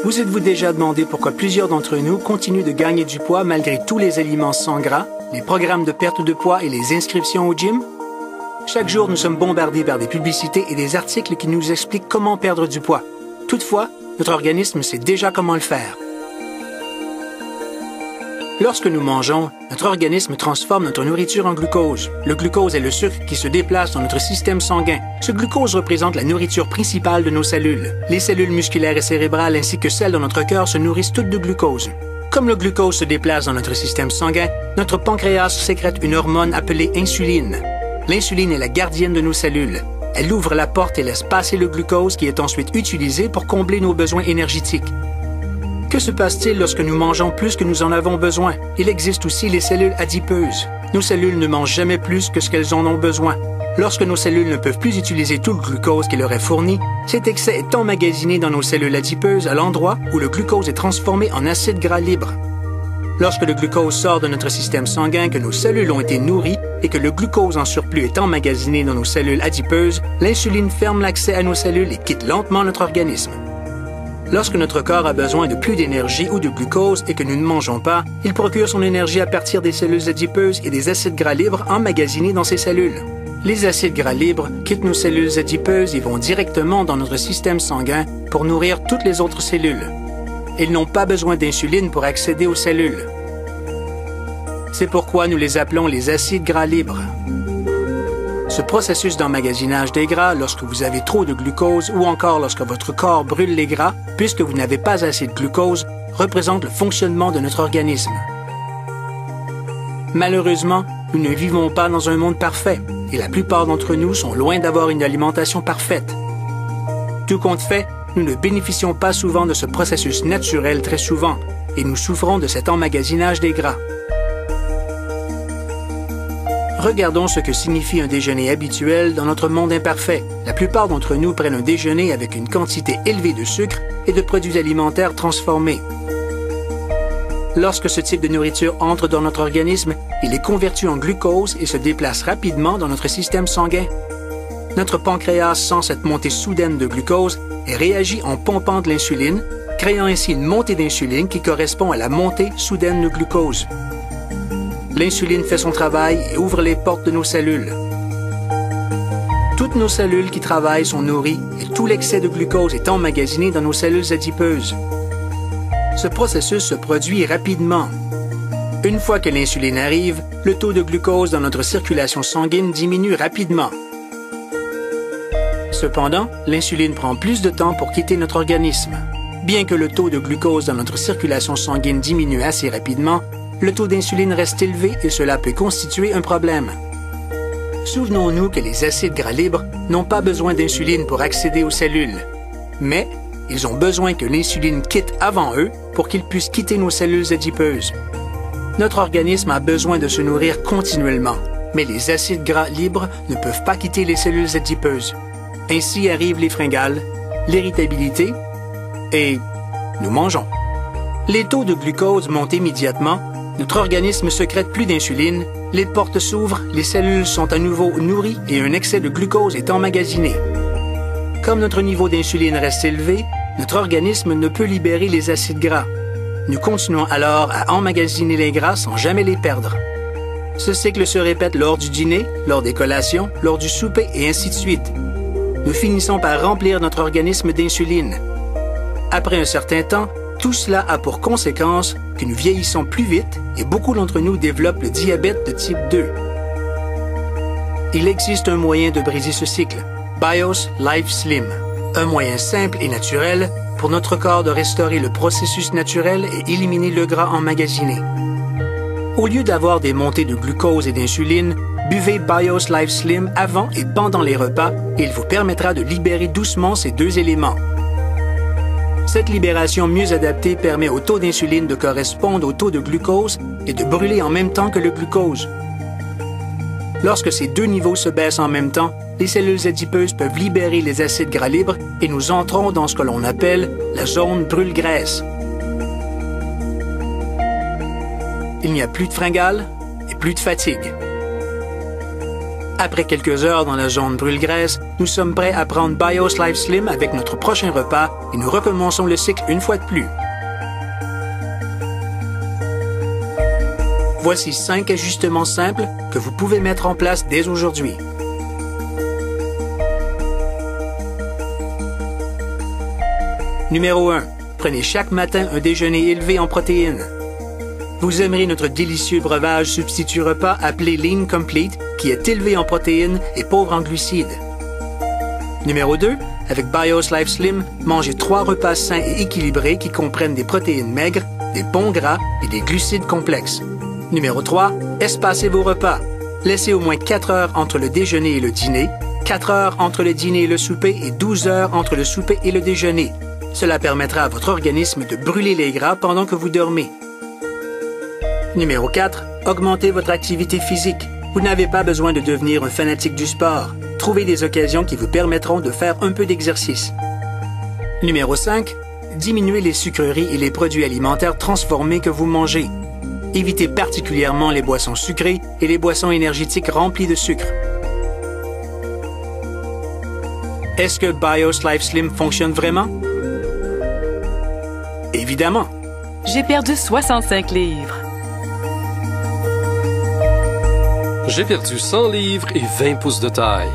Vous êtes-vous déjà demandé pourquoi plusieurs d'entre nous continuent de gagner du poids malgré tous les aliments sans gras, les programmes de perte de poids et les inscriptions au gym? Chaque jour, nous sommes bombardés par des publicités et des articles qui nous expliquent comment perdre du poids. Toutefois, notre organisme sait déjà comment le faire. Lorsque nous mangeons, notre organisme transforme notre nourriture en glucose. Le glucose est le sucre qui se déplace dans notre système sanguin. Ce glucose représente la nourriture principale de nos cellules. Les cellules musculaires et cérébrales ainsi que celles dans notre cœur se nourrissent toutes de glucose. Comme le glucose se déplace dans notre système sanguin, notre pancréas sécrète une hormone appelée insuline. L'insuline est la gardienne de nos cellules. Elle ouvre la porte et laisse passer le glucose qui est ensuite utilisé pour combler nos besoins énergétiques. Que se passe-t-il lorsque nous mangeons plus que nous en avons besoin? Il existe aussi les cellules adipeuses. Nos cellules ne mangent jamais plus que ce qu'elles en ont besoin. Lorsque nos cellules ne peuvent plus utiliser tout le glucose qui leur est fourni, cet excès est emmagasiné dans nos cellules adipeuses à l'endroit où le glucose est transformé en acide gras libre. Lorsque le glucose sort de notre système sanguin, que nos cellules ont été nourries et que le glucose en surplus est emmagasiné dans nos cellules adipeuses, l'insuline ferme l'accès à nos cellules et quitte lentement notre organisme. Lorsque notre corps a besoin de plus d'énergie ou de glucose et que nous ne mangeons pas, il procure son énergie à partir des cellules adipeuses et des acides gras libres emmagasinés dans ces cellules. Les acides gras libres quittent nos cellules adipeuses et vont directement dans notre système sanguin pour nourrir toutes les autres cellules. Ils n'ont pas besoin d'insuline pour accéder aux cellules. C'est pourquoi nous les appelons les acides gras libres. Ce processus d'emmagasinage des gras, lorsque vous avez trop de glucose ou encore lorsque votre corps brûle les gras, puisque vous n'avez pas assez de glucose, représente le fonctionnement de notre organisme. Malheureusement, nous ne vivons pas dans un monde parfait et la plupart d'entre nous sont loin d'avoir une alimentation parfaite. Tout compte fait, nous ne bénéficions pas souvent de ce processus naturel très souvent et nous souffrons de cet emmagasinage des gras. Regardons ce que signifie un déjeuner habituel dans notre monde imparfait. La plupart d'entre nous prennent un déjeuner avec une quantité élevée de sucre et de produits alimentaires transformés. Lorsque ce type de nourriture entre dans notre organisme, il est converti en glucose et se déplace rapidement dans notre système sanguin. Notre pancréas sent cette montée soudaine de glucose et réagit en pompant de l'insuline, créant ainsi une montée d'insuline qui correspond à la montée soudaine de glucose. L'insuline fait son travail et ouvre les portes de nos cellules. Toutes nos cellules qui travaillent sont nourries et tout l'excès de glucose est emmagasiné dans nos cellules adipeuses. Ce processus se produit rapidement. Une fois que l'insuline arrive, le taux de glucose dans notre circulation sanguine diminue rapidement. Cependant, l'insuline prend plus de temps pour quitter notre organisme. Bien que le taux de glucose dans notre circulation sanguine diminue assez rapidement, le taux d'insuline reste élevé et cela peut constituer un problème. Souvenons-nous que les acides gras libres n'ont pas besoin d'insuline pour accéder aux cellules, mais ils ont besoin que l'insuline quitte avant eux pour qu'ils puissent quitter nos cellules adipeuses. Notre organisme a besoin de se nourrir continuellement, mais les acides gras libres ne peuvent pas quitter les cellules adipeuses. Ainsi arrivent les fringales, l'irritabilité et nous mangeons. Les taux de glucose montent immédiatement. Notre organisme sécrète plus d'insuline, les portes s'ouvrent, les cellules sont à nouveau nourries et un excès de glucose est emmagasiné. Comme notre niveau d'insuline reste élevé, notre organisme ne peut libérer les acides gras. Nous continuons alors à emmagasiner les gras sans jamais les perdre. Ce cycle se répète lors du dîner, lors des collations, lors du souper et ainsi de suite. Nous finissons par remplir notre organisme d'insuline. Après un certain temps, tout cela a pour conséquence que nous vieillissons plus vite et beaucoup d'entre nous développent le diabète de type 2. Il existe un moyen de briser ce cycle, BIOS Life Slim, un moyen simple et naturel pour notre corps de restaurer le processus naturel et éliminer le gras emmagasiné. Au lieu d'avoir des montées de glucose et d'insuline, buvez BIOS Life Slim avant et pendant les repas et il vous permettra de libérer doucement ces deux éléments. Cette libération mieux adaptée permet au taux d'insuline de correspondre au taux de glucose et de brûler en même temps que le glucose. Lorsque ces deux niveaux se baissent en même temps, les cellules adipeuses peuvent libérer les acides gras libres et nous entrons dans ce que l'on appelle la zone brûle-graisse. Il n'y a plus de fringales et plus de fatigue. Après quelques heures dans la zone brûle-graisse, nous sommes prêts à prendre BIOS Life Slim avec notre prochain repas et nous recommençons le cycle une fois de plus. Voici 5 ajustements simples que vous pouvez mettre en place dès aujourd'hui. Numéro 1. Prenez chaque matin un déjeuner élevé en protéines. Vous aimerez notre délicieux breuvage substitut repas appelé Lean Complete, qui est élevé en protéines et pauvre en glucides. Numéro 2. Avec BIOS Life Slim, mangez 3 repas sains et équilibrés qui comprennent des protéines maigres, des bons gras et des glucides complexes. Numéro 3. Espacez vos repas. Laissez au moins 4 heures entre le déjeuner et le dîner, 4 heures entre le dîner et le souper et 12 heures entre le souper et le déjeuner. Cela permettra à votre organisme de brûler les gras pendant que vous dormez. Numéro 4. Augmentez votre activité physique. Vous n'avez pas besoin de devenir un fanatique du sport. Trouvez des occasions qui vous permettront de faire un peu d'exercice. Numéro 5. Diminuez les sucreries et les produits alimentaires transformés que vous mangez. Évitez particulièrement les boissons sucrées et les boissons énergétiques remplies de sucre. Est-ce que BIOS Life Slim fonctionne vraiment? Évidemment. J'ai perdu 65 livres. J'ai perdu 100 livres et 20 pouces de taille.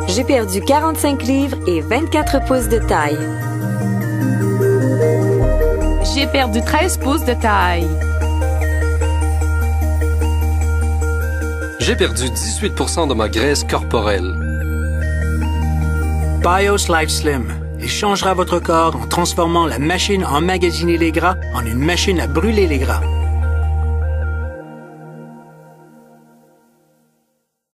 J'ai perdu 45 livres et 24 pouces de taille. J'ai perdu 13 pouces de taille. J'ai perdu 18% de ma graisse corporelle. BIOS Life Slim. Il changera votre corps en transformant la machine à emmagasiner les gras en une machine à brûler les gras.